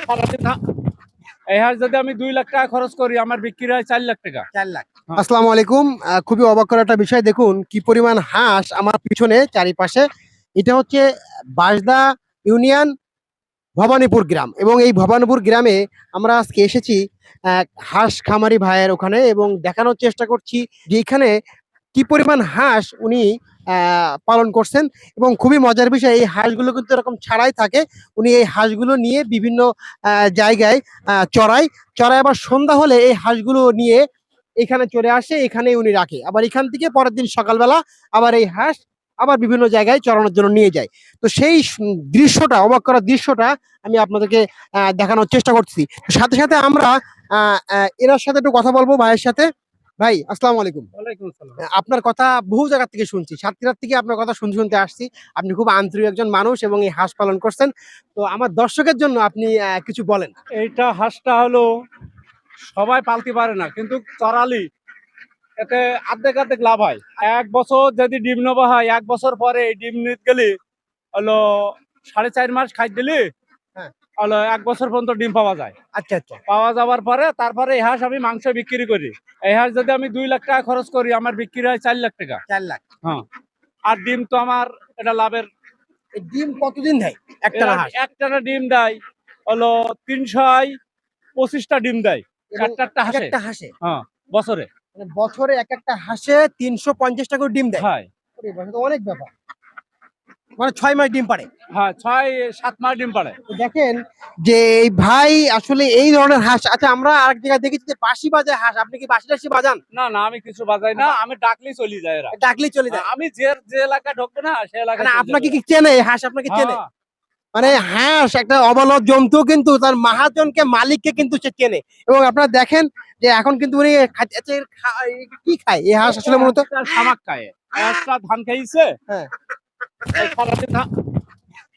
সারাদিন এই হাঁস যদি আমি 2 লাখ টাকা খরচ করি আমার বিক্রি হয় 4 লাখ টাকা। 4 লাখ। আসসালামু আলাইকুম। খুবই অবাক করার একটা বিষয়, দেখুন কি পরিমাণ হাঁস আমার পিছনে চারিপাশে। এটা হচ্ছে বাঁশদা ইউনিয়ন ভবানীপুর গ্রাম, এবং এই ভবানীপুর গ্রামে আমরা আজকে এসেছি এক হাঁস খামারি ভাইয়ের ওখানে, এবং দেখানোর চেষ্টা করছি যে এখানে কি পরিমাণ হাঁস উনি পালন করছেন। এবং খুবই মজার বিষয়, এই হাঁসগুলো কিন্তু এরকম ছাড়াই থাকে। উনি এই হাঁসগুলো নিয়ে বিভিন্ন জায়গায় চড়ায় আবার সন্ধ্যা হলে এই হাঁসগুলো নিয়ে এখানে চলে আসে, এখানে উনি রাখে, আবার এখান থেকে পরের দিন সকালবেলা আবার এই হাঁস আবার বিভিন্ন জায়গায় চড়ানোর জন্য নিয়ে যায়। তো সেই দৃশ্যটা, অবাক করার দৃশ্যটা আমি আপনাদেরকে দেখানোর চেষ্টা করছি। সাথে সাথে আমরা এনার সাথে একটু কথা বলবো, ভাইয়ের সাথে। ভাই আসসালামু আলাইকুম। ওয়ালাইকুম আসসালাম। আপনার কথা বহু জায়গা থেকে শুনছি, সাতক্ষীরা থেকে আপনার কথা শুনতে শুনতে আসছি। আপনি খুব আন্তরিক একজন মানুষ এবং এই হাঁস পালন করছেন। তো আমার দর্শকের জন্য আপনি কিছু বলেন। এইটা হাঁসটা হলো সবাই পালতে পারে না, কিন্তু চড়ালি এতে অর্ধেক লাভ হয়। 1 বছর যদি ডিম নেওয়া হয়, 1 বছর পরে এই ডিম নিতে গেলে হলো 4.5 মাস খাই দিলে হ্যাঁ। হলো 1 বছর পর্যন্ত ডিম পাওয়া যায়। আচ্ছা আচ্ছা। পাওয়া যাওয়ার পরে তারপরে এই হাঁস আমি মাংস বিক্রি করি। এই হাঁস যদি আমি 2 লাখ টাকা খরচ করি আমার বিক্রি হয় 4 লাখ টাকা। 4 লাখ। হ্যাঁ। আর ডিম তো আমার এটা লাভের। এই ডিম কতদিন দেয় একটা হাঁস? একটানা ডিম দেয় হলো 325টা ডিম দেয় এবং একটা হাঁসে। একটা হাঁসে হ্যাঁ, বছরে। মানে বছরে একটা হাঁসে 350টা করে ডিম দেয়। হয়। ওরে বাবা, এটা তো অনেক ব্যাপার। মানে 6 মাস ডিম পাড়ে। হ্যাঁ, 6-7 মাস ডিম পাড়ে। তো দেখেন যে এই ভাই আসলে এই ধরনের হাঁস। আচ্ছা, আমরা আরেক জায়গায় দেখেছি যে বাঁশি বাজায় হাঁস, আপনি কি বাঁশি টাশি বাজান? না না, আমি কিছু বাজাই না, আমি ডাকলেই চলে যায় এরা। ডাকলেই চলে যায়? আমি যে এলাকা ঢুকবে না সে এলাকা। মানে আপনাকে কি চেনে এই হাঁস? আপনাকে চেনে? হ্যাঁ। মানে হাঁস একটা অবলদ জন্তু, কিন্তু তার মাহাজনকে, মালিককে কিন্তু সে চেনে। এবং আপনারা দেখেন যে এখন কিন্তু উনি কি খায় এই হাঁস আসলে মূলত? শামাক খায়। একটা ধান খাইছে। হ্যাঁ। এই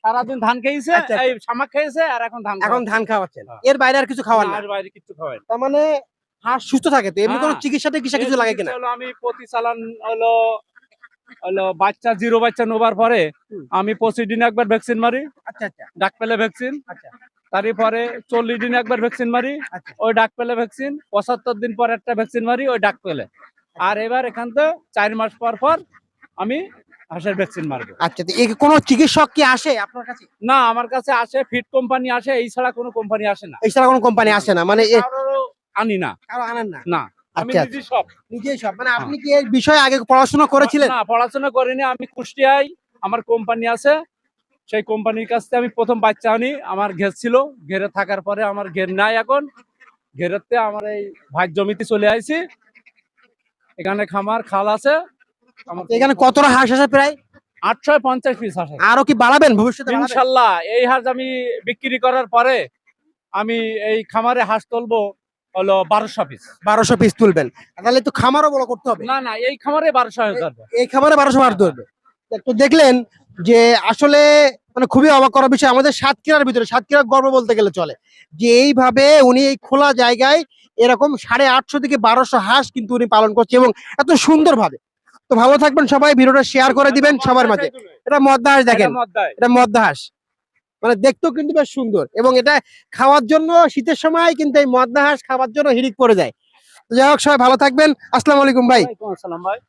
সারাদিন ধান খাইছে, আচ্ছা, এই শামাক খাইছে আর এখন ধান ধান খাওয়াচ্ছেন, হ্যাঁ। এর বাইরে আর কিছু খাওয়ান না? আর বাইরে কিছু খাওয়ায় না। তার মানে হাঁস সুস্থ থাকে তো? এমনি কোনো হ্যাঁ। চিকিৎসা কিছু লাগে কিনা? হলো আমি প্রতি চালান হলো হলো বাচ্চা জিরো বাচ্চা নেবার পরে আমি 25 দিনে একবার ভ্যাকসিন মারি। আচ্ছা আচ্ছা ডাক পেলে ভ্যাকসিন। আচ্ছা তারপরে 40 দিনে একবার ভ্যাকসিন মারি। আচ্ছা। ওই ডাক পেলে ভ্যাকসিন। 75 দিন পর একটা ভ্যাকসিন মারি ওই ডাক পেলে। আর এবার এখান থেকে 4 মাস পর আমি হাঁসের ভ্যাকসিন মারবো। আচ্ছা, তো কোনো চিকিৎসক কি আসে আপনার কাছে? না, আমার কাছে আসে ফিড কোম্পানি আসে, এই ছাড়া কোনো কোম্পানি আসে না। এছাড়া কোনো কোম্পানি আসে না? মানে কারোরও আনি না। কারো আনেন না? না, আমি আচ্ছা নিজেই সব। নিজেই সব। মানে আপনি কি এই বিষয়ে আগে পড়াশোনা করেছিলেন? না, পড়াশোনা করিনি। আমি কুষ্টিয়ায় আমার কোম্পানি আছে। সেই কোম্পানির কাছ থেকে আমি প্রথম বাচ্চা আনি। আমার ঘের ছিল, ঘেরে থাকার পরে আমার ঘের নাই এখন। ঘেরেতে আমার এই ভাই জমিতে চলে আইছি। এখানে খামার খাল আছে। এখানে কতটা হাঁস আছে প্রায়? 850 পিস আছে। আরো কি বাড়াবেন ভবিষ্যতে? ইনশাল্লাহ এই হাঁস আমি বিক্রি করার পরে আমি এই খামারে হাঁস তুলবো হলো 1200 পিস। 1200 পিস তুলবেন? তাহলে তো খামারও বড় করতে হবে। না না, এই খামারে 1200 ধরবে। এই খামারে 1200 হাঁস ধরবে? তো দেখলেন যে আসলে মানে খুবই অবাক করার বিষয়। আমাদের সাতক্ষীরার ভিতরে, সাতক্ষীরার গর্ব বলতে গেলে চলে, যে এইভাবে উনি এই খোলা জায়গায় এরকম 850 থেকে 1200 হাঁস কিন্তু উনি পালন করছে, এবং এত সুন্দর ভাবে। তো ভালো থাকবেন সবাই, ভিডিওটা শেয়ার করে দিবেন সবার মাঝে। এটা মদ্দা হাঁস, দেখেন এটা মদ্দা হাঁস, মানে দেখতেও কিন্তু বেশ সুন্দর, এবং এটা খাওয়ার জন্য শীতের সময় কিন্তু এই মদ্দা হাঁস খাওয়ার জন্য হিড়িক পড়ে যায়। যাই হোক, সবাই ভালো থাকবেন। আসসালামু আলাইকুম ভাই। ওয়ালাইকুম আসসালাম ভাই।